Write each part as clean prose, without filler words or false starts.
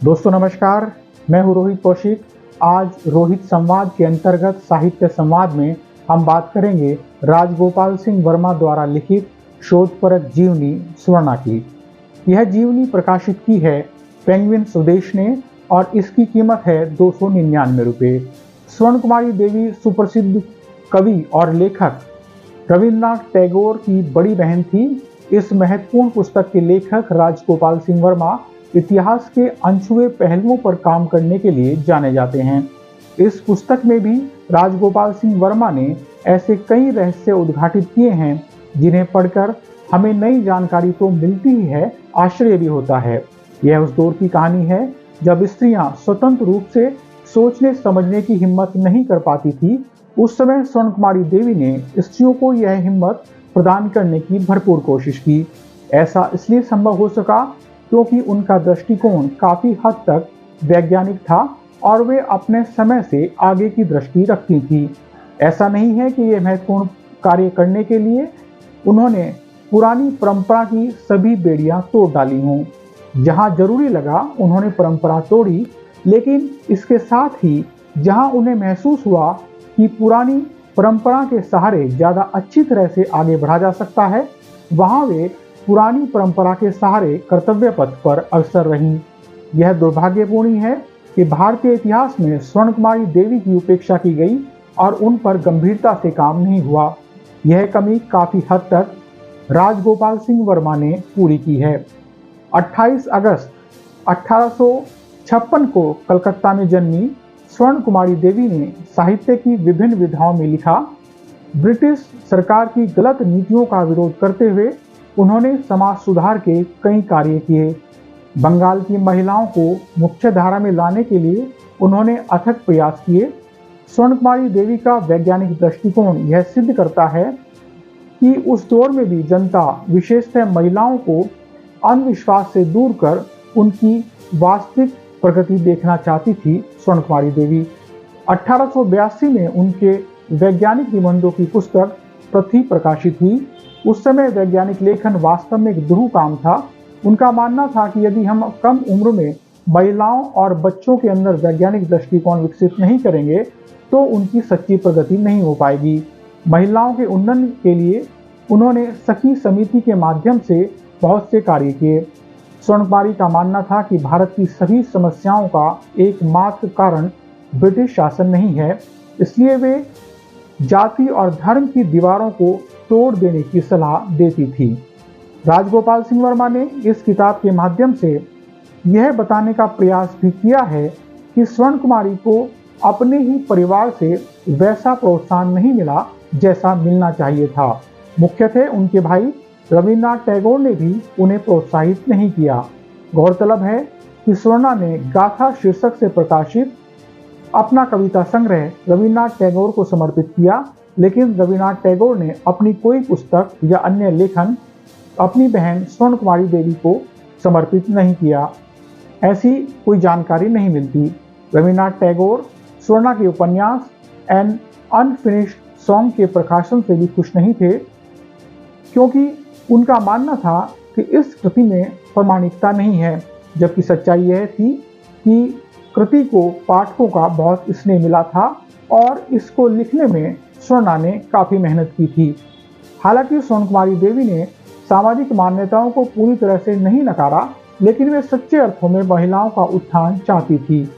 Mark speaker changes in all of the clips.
Speaker 1: दोस्तों नमस्कार, मैं हूँ रोहित कौशिक। आज रोहित संवाद के अंतर्गत साहित्य संवाद में हम बात करेंगे राजगोपाल सिंह वर्मा द्वारा लिखित शोधपरक जीवनी स्वर्णा की। यह जीवनी प्रकाशित की है पेंगुइन स्वदेश ने और इसकी कीमत है 299 रुपये। स्वर्ण कुमारी देवी सुप्रसिद्ध कवि और लेखक रविन्द्रनाथ टैगोर की बड़ी बहन थी। इस महत्वपूर्ण पुस्तक के लेखक राजगोपाल सिंह वर्मा इतिहास के अनछुए पहलुओं पर काम करने के लिए जाने जाते हैं। इस पुस्तक में भी राजगोपाल सिंह वर्मा ने ऐसे कई रहस्य उद्घाटित किए हैं जिन्हें पढ़कर हमें नई जानकारी तो मिलती ही है, आश्चर्य भी होता है। यह उस दौर की कहानी है जब स्त्रियां स्वतंत्र रूप से सोचने समझने की हिम्मत नहीं कर पाती थी। उस समय स्वर्ण कुमारी देवी ने स्त्रियों को यह हिम्मत प्रदान करने की भरपूर कोशिश की। ऐसा इसलिए संभव हो सका क्योंकि उनका दृष्टिकोण काफी हद तक वैज्ञानिक था और वे अपने समय से आगे की दृष्टि रखती थी। ऐसा नहीं है कि ये महत्वपूर्ण कार्य करने के लिए उन्होंने पुरानी परंपरा की सभी बेड़ियां तोड़ डाली हों। जहां जरूरी लगा उन्होंने परंपरा तोड़ी, लेकिन इसके साथ ही जहां उन्हें महसूस हुआ कि पुरानी परंपरा के सहारे ज्यादा अच्छी तरह से आगे बढ़ा जा सकता है, वहां वे पुरानी परंपरा के सहारे कर्तव्य पथ पर अग्रसर रहीं। यह दुर्भाग्यपूर्ण है कि भारतीय इतिहास में स्वर्ण कुमारी देवी की उपेक्षा की गई और उन पर गंभीरता से काम नहीं हुआ। यह कमी काफी हद तक राजगोपाल सिंह वर्मा ने पूरी की है। 28 अगस्त 1856 को कलकत्ता में जन्मी स्वर्ण कुमारी देवी ने साहित्य की विभिन्न विधाओं में लिखा। ब्रिटिश सरकार की गलत नीतियों का विरोध करते हुए उन्होंने समाज सुधार के कई कार्य किए। बंगाल की महिलाओं को मुख्य धारा में लाने के लिए उन्होंने अथक प्रयास किए। स्वर्ण कुमारी देवी का वैज्ञानिक दृष्टिकोण यह सिद्ध करता है कि उस दौर में भी जनता, विशेषतः महिलाओं को अंधविश्वास से दूर कर उनकी वास्तविक प्रगति देखना चाहती थी। स्वर्ण कुमारी देवी 1882 में उनके वैज्ञानिक निबंधों की पुस्तक पृथ्वी प्रकाशित हुई। उस समय वैज्ञानिक लेखन वास्तव में एक दुरूह काम था। उनका मानना था कि यदि हम कम उम्र में महिलाओं और बच्चों के अंदर वैज्ञानिक दृष्टिकोण विकसित नहीं करेंगे तो उनकी सच्ची प्रगति नहीं हो पाएगी। महिलाओं के उन्नयन के लिए उन्होंने सखी समिति के माध्यम से बहुत से कार्य किए। स्वर्ण कुमारी का मानना था कि भारत की सभी समस्याओं का एकमात्र कारण ब्रिटिश शासन नहीं है, इसलिए वे जाति और धर्म की दीवारों को तोड़ देने की सलाह देती थी। राजगोपाल सिंह वर्मा ने इस किताब के माध्यम से यह बताने का प्रयास भी किया है कि स्वर्ण कुमारी को अपने ही परिवार से वैसा प्रोत्साहन नहीं मिला जैसा मिलना चाहिए था। मुख्यतः उनके भाई रविन्द्रनाथ टैगोर ने भी उन्हें प्रोत्साहित नहीं किया। गौरतलब है कि स्वर्णा ने गाथा शीर्षक से प्रकाशित अपना कविता संग्रह रविन्द्रनाथ टैगोर को समर्पित किया, लेकिन रविन्द्रनाथ टैगोर ने अपनी कोई पुस्तक या अन्य लेखन अपनी बहन स्वर्ण कुमारी देवी को समर्पित नहीं किया। ऐसी कोई जानकारी नहीं मिलती। रविन्द्रनाथ टैगोर स्वर्णा के उपन्यास एन अनफिनिश्ड सॉन्ग के प्रकाशन से भी खुश नहीं थे, क्योंकि उनका मानना था कि इस कृति में प्रामाणिकता नहीं है, जबकि सच्चाई यह थी कि कृति को पाठकों का बहुत स्नेह मिला था और इसको लिखने में स्वर्णा ने काफी मेहनत की थी। हालांकि स्वर्ण कुमारी देवी ने सामाजिक मान्यताओं को पूरी तरह से नहीं नकारा, लेकिन वे सच्चे अर्थों में महिलाओं का उत्थान चाहती थी।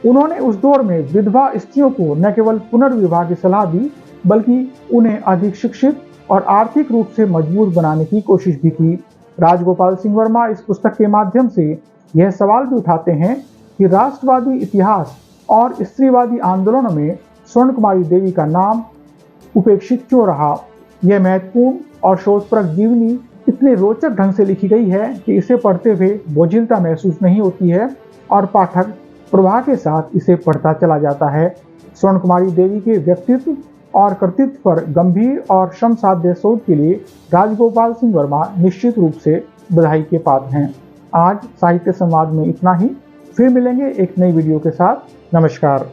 Speaker 1: उन्होंने उस दौर में विधवा स्त्रियों को न केवल पुनर्विवाह की सलाह दी, बल्कि उन्हें अधिक शिक्षित और आर्थिक रूप से मजबूत बनाने की कोशिश भी की। राजगोपाल सिंह वर्मा इस पुस्तक के माध्यम से यह सवाल भी उठाते हैं कि राष्ट्रवादी इतिहास और स्त्रीवादी आंदोलनों में स्वर्ण कुमारी देवी का नाम उपेक्षित क्यों रहा। यह महत्वपूर्ण और शोधपरक जीवनी इतने रोचक ढंग से लिखी गई है कि इसे पढ़ते हुए बोझिलता महसूस नहीं होती है और पाठक प्रवाह के साथ इसे पढ़ता चला जाता है। स्वर्ण कुमारी देवी के व्यक्तित्व और कृतित्व पर गंभीर और श्रमसाध्य शोध के लिए राजगोपाल सिंह वर्मा निश्चित रूप से बधाई के पात्र हैं। आज साहित्य संवाद में इतना ही। फिर मिलेंगे एक नई वीडियो के साथ। नमस्कार।